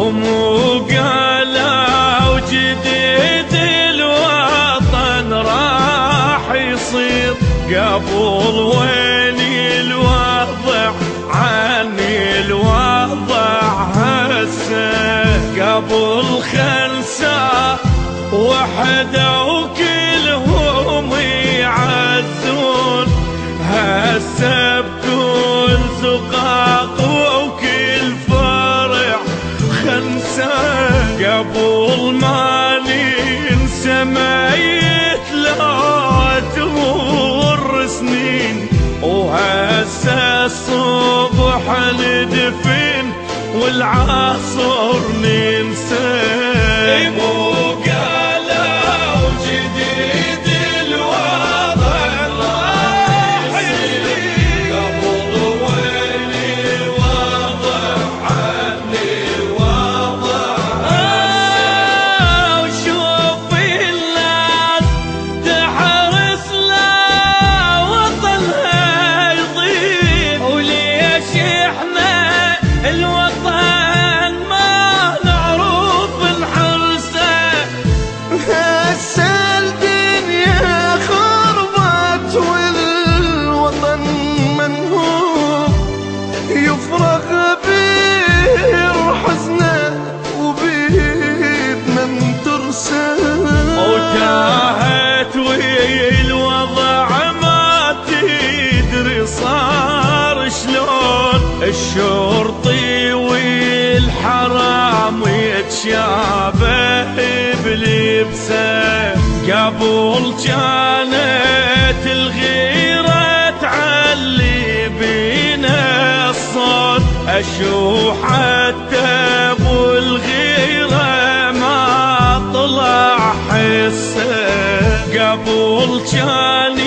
ومو قالوا جديد الوطن راح يصير قبل ويلي الوضع عني الوضع هسه قبل خمسة وحدة وكلهم يعزون هسه بكل زقاق وكل فرح خمسة قبل ما ننسى ميت لا تمر سنين وهسه الصبح ندفن والعصر ننسى وتاهت والوضع ما تدري صار شلون الشرطي والحرام يتشابه بلبسه قبل كانت الغيرة تعلي بينا الصوت اشو حتى ابو الغيرة ما طلع حسه قبل كان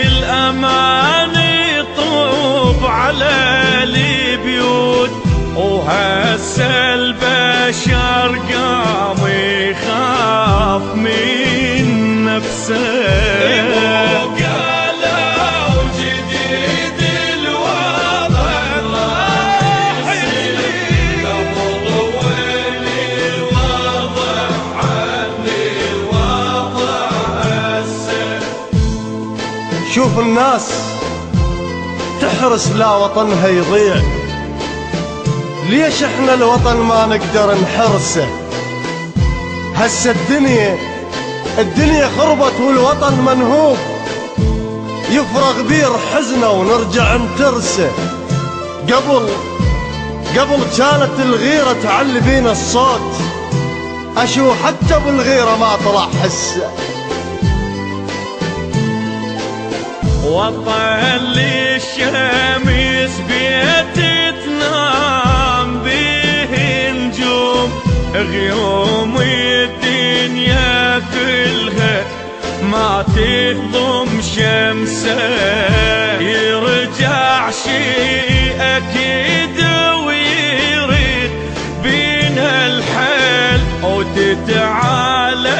الأمان يطوب على البيوت وهسه البشر قام يخاف من نفسه شوف الناس تحرس لا وطنها يضيع، ليش احنا الوطن ما نقدر نحرسه؟ هسه الدنيا خربت والوطن منهوب، يفرغ بير حزنه ونرجع نترسه. قبل كانت الغيرة تعلي بينا الصوت، اشو حتى بالغيرة ما طلع حسه. وطن للشمس بيت تنام به نجوم غيوم الدنيا كلها ما تهضم شمسه يرجع شيء اكيد ويريد بينا الحل وتتعالى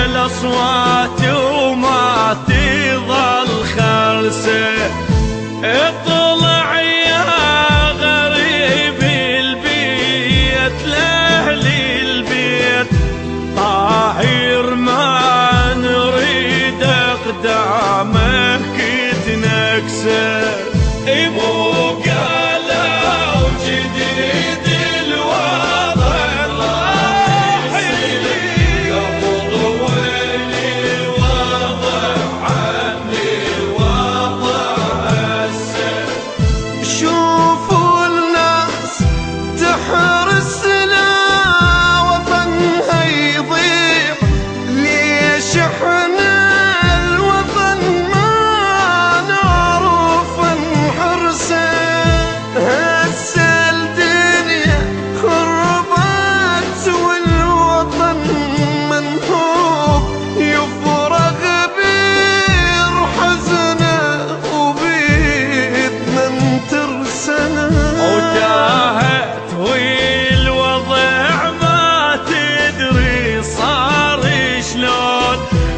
الاصوات وما تظل خرسه. اطلع يا غريب البيت لاهل البيت طاهر ما نريد اقدامك تنكسه.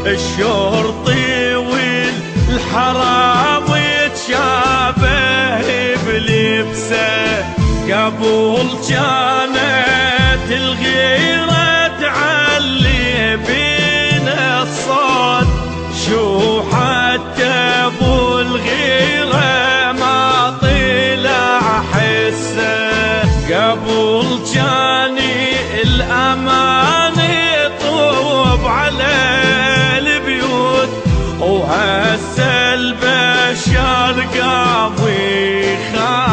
الشرطي والحرام يتشابه بلبسه قبل كانت الغيرة تعلي بينا الصوت، شو حتى ابو الغيرة ما طلع حسه، قبل جاني الامان يطوب على البيوت، وهسه البشر قام يخاف